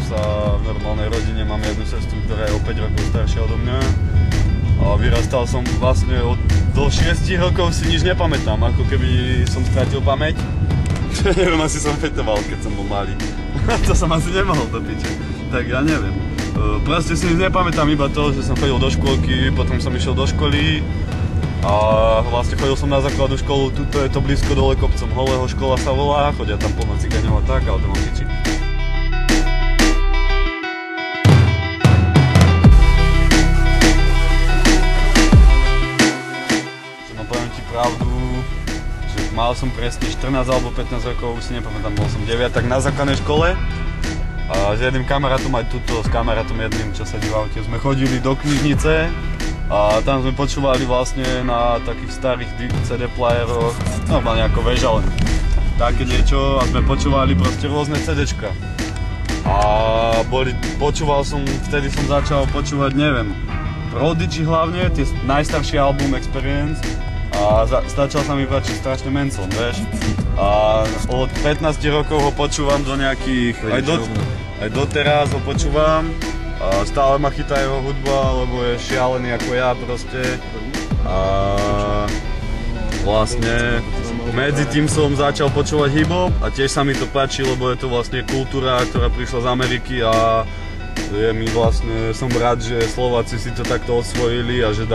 sa v normálnej rodine, mám jednu sestru, ktorá je o 5 rokov staršia odo mňa. A vyrastal som vlastne do 6 rokov si nič nepamätám, ako keby som stratil pamäť. Neviem, asi som fetoval, keď som bol malý. To som asi nemohol do piče. Tak ja neviem. Proste si nič nepamätám, iba to, že som chodil do škôlky, potom som išiel do školy. A vlastne chodil som na základnú školu, tuto je to blízko dole kopcom Holého, škola sa volá, chodia tam plno cigaňov a tak, ale to mám piči. No poviem ti pravdu, že mal som presne 14 alebo 15 rokov, už si nepamätám, bol som 9, tak na základnej škole. A s jedným kamarátom, aj tuto s kamarátom jedným, čo sedí v aute, sme chodili do knižnice. A tam sme počúvali vlastne na takých starých CD playeroch, normálne ako veža len také niečo a sme počúvali proste rôzne CDčka. A počúval som, vtedy som začal počúvať, neviem, Prodigy hlavne, tie najstarší album Experience a začal sa mi páčiť strašne Manson, vieš. A od 15 rokov ho počúvam do nejakých, aj doteraz ho počúvam. A stále ma chytá jeho hudba, lebo je šialený ako ja proste. A vlastne medzi tým som začal počúvať hip-hop a tiež sa mi to páči, lebo je to vlastne kultúra, ktorá prišla z Ameriky a je mi vlastne, som rád, že Slováci si to takto osvojili a že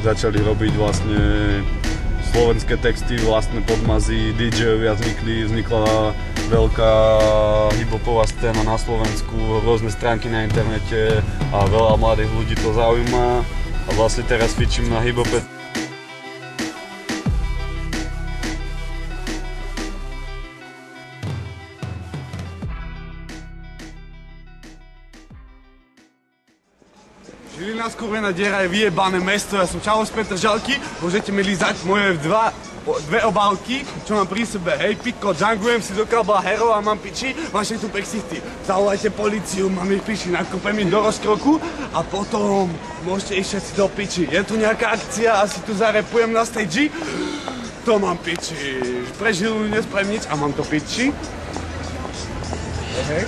začali robiť vlastne slovenské texty, vlastné podmazy, DJ-ovia vznikla veľká hip-hopová scéna na Slovensku, rôzne stránky na internete a veľa mladých ľudí to zaujíma a vlastne teraz fičím na hip-hope. Žilina skurvená diera je vyjebané mesto, ja som Čalos Petr Žalky, môžete mi lízať moje dve obálky, čo mám pri sebe, hej, piko, džangujem si do kabla hero a mám piči, máš tu pexisty, zavolajte políciu, mám ich piči, nakopem im do rozkroku a potom môžete ísť všetci do piči, je tu nejaká akcia, asi tu zarepujem na stage, to mám piči, pre Žilu nespravím nič a mám to piči, hej.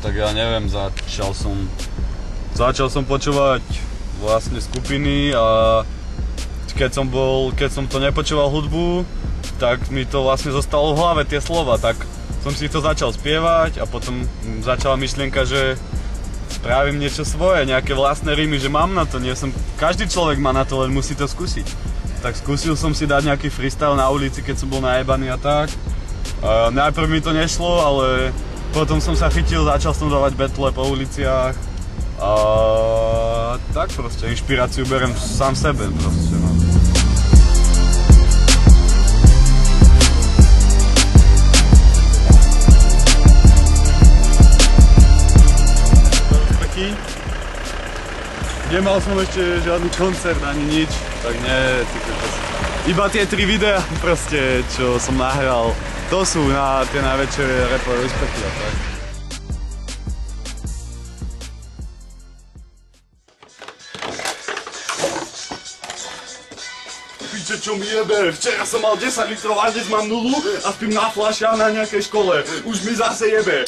Tak ja neviem, začal som počúvať vlastne skupiny a keď som to nepočúval hudbu, tak mi to vlastne zostalo v hlave tie slova, tak som si to začal spievať a potom začala myšlienka, že spravím niečo svoje, nejaké vlastné rímy, že mám na to, každý človek má na to, len musí to skúsiť. Tak skúsil som si dať nejaký freestyle na ulici, keď som bol najebaný a tak. Najprv mi to nešlo, ale potom som sa chytil, začal som dávať battle po uliciach a tak proste, inšpiráciu berem sám sebe proste, no. Nemal som ešte žiadny koncert ani nič, tak nie, iba tie 3 videá proste, čo som nahral. To sú tie najväčšie rapové úspechy a tak. Piče, čo mi jebe? Včera som mal 10 litrov a dnes mám 0 a spím na fľašiach na nejakej škole. Už mi zase jebe.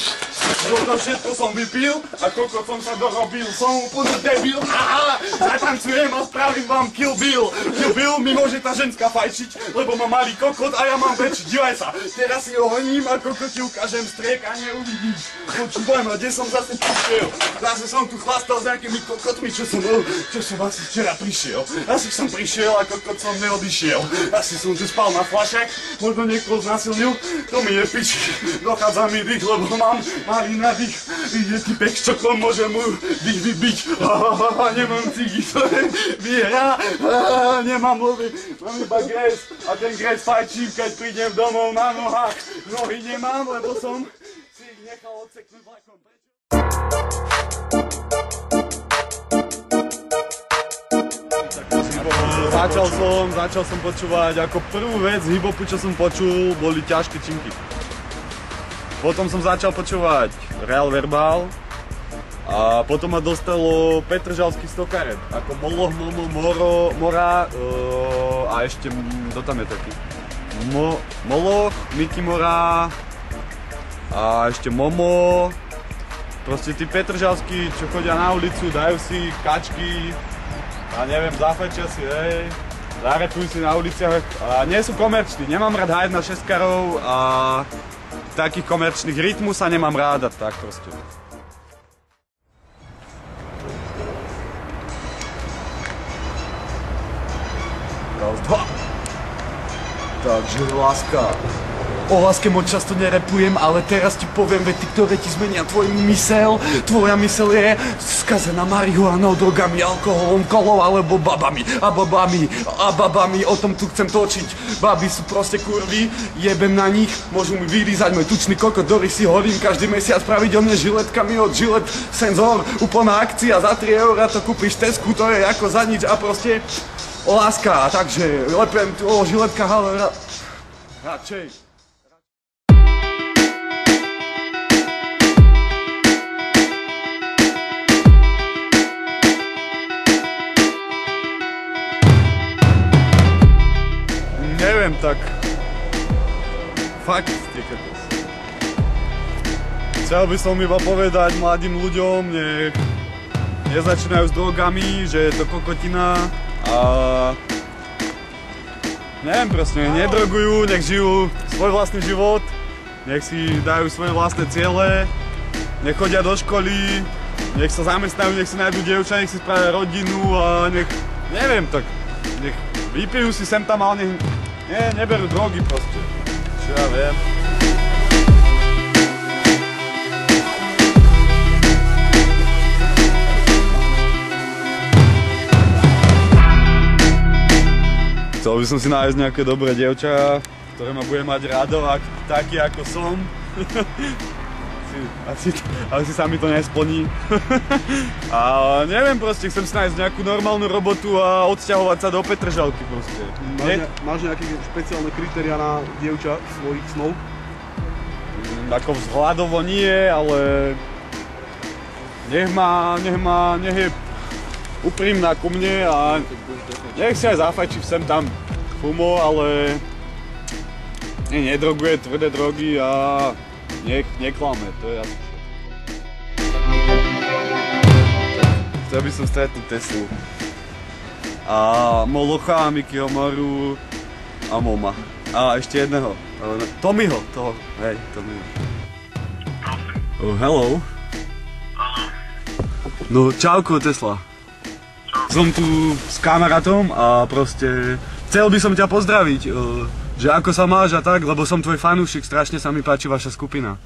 Toto všetko som vypil a koľko som sa dorobil, som úplne debil, haha, zatancujem a spravím vám Kill Bill. Kill Bill mi môže tá ženská fajčiť, lebo má malý kokot a ja mám väčší, dívaj sa. Teraz si ho honím a kokot ti ukážem striek a neuvidíš. Počúvaj ma, kde som zase prišiel. Zase som tu chlastal s nejakými kokotmi, čo som asi včera prišiel. Asi som prišiel a kokot som neodišiel. Asi som tu spal na fľašach, možno niekoho znasilnil, to mi je piči. Dochádza mi dých, lebo mám malý nadých, ide ti pek s čokom, môžem mu dých vybiť. Nemám cigy, to je viera, nemám lovy, mám iba gres a ten gres fajčím, keď prídem domov na nohách. Nohy nemám, lebo som si ich nechal odseknúť vlakom. Začal som počúvať, ako prvú vec z hip-hopu, čo som počul, boli ťažké činky. Potom som začal počúvať Real Verbal a potom ma dostalo Petržalský 100 karet, ako Moloch, Momo, Moro, Mora a ešte, kto tam je taký? Moloch, Miky Mora a ešte Momo. Proste tí Petržalskí, čo chodia na ulicu, dajú si kačky a neviem, zafečia si, hej. Zarepujú si na uliciach a nie sú komerční, nemám rád hajt na šeskarov a takých komerčných rytmu sa nemám rád a tak proste. Raz, dva. Takže láska. O láske moc často nerepujem, ale teraz ti poviem vety, ktoré ti zmenia tvoju mysel. Tvoja mysel je skazená marihuanou, drogami, alkoholom, kolou alebo babami. A babami, o tom tu chcem točiť. Baby sú proste kurvy, jebem na nich, môžu mi vylízať môj tučný kokot, ktorý si horím každý mesiac pravidelne žiletkami od Gillette Senzor. Úplná akcia, za 3 € to kúpiš Tesku, to je ako za nič a proste láska. Takže lepem tu o žiletkách, ale radšej. Neviem, tak fakt, ty kokos. Chcel by som iba povedať mladým ľuďom, nech nezačínajú s drogami, že je to kokotina a neviem proste, nech nedrogujú, nech žijú svoj vlastný život, nech si dajú svoje vlastné ciele, nech chodia do školy, nech sa zamestnajú, nech si nájdu dievča, nech si spravia rodinu a nech, neviem, tak nech vypijú si sem tam, ale nech neberú drogy proste, čo ja viem. Chcel by som si nájsť nejaké dobré dievča, ktoré ma bude mať rado, taký ako som. Asi sa mi to nesplní. A neviem proste, chcem si nájsť nejakú normálnu robotu a odsťahovať sa do Petržalky proste. Máš nejaké špeciálne kritériá na dievča svojich snov? Ako vzhľadovo nie, ale nech je úprimná ku mne a nech si aj zafajčí sem tam fumo, ale nedroguje tvrdé drogy a nech neklame, to je jasné. Chcel by som stretnúť Teslu. A Molocha, Mikyho Moru a Moma. A ešte jedného. Tommyho, toho. Hej, Tommyho. Oh, hello. No, čauko Tesla. Som tu s kamarátom a proste chcel by som ťa pozdraviť. Že ako sa máš a tak, lebo som tvoj fanúšik, strašne sa mi páči vaša skupina.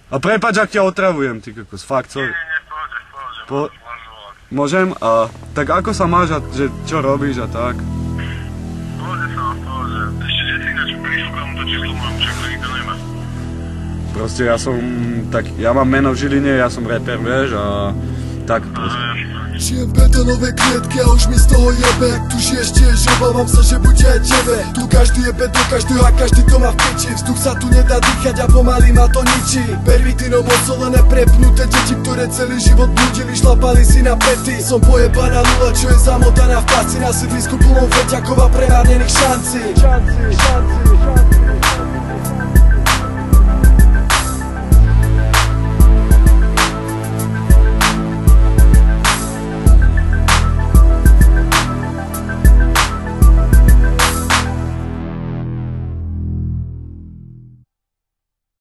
A prepáč, ak ťa otravujem, ty kokos, fakt, sorry. Pohode. Môžem? Tak ako sa máš a že čo robíš a tak? Pohode. Ešte že si ináč prišúkam to číslo, mám však to nikto nemá. Proste ja mám meno v Žiline, ja som rapper, vieš, a tak proste. Žijem v betónovej klietke a už mi z toho jebe. Jak tu žiješ tiež, obávam sa, že bude aj tebe. Tu každý jebe do každého a každý to má v piči. Vzduch sa tu nedá dýchať a pomaly ma to ničí. Pervitínom osolené prepnuté deti, ktoré celý život blúdili, šlapali si na pety. Som pojebaná nula, čo je zamotaná v pasci. Na sídlisku plnou feťakov a premárnených šancí.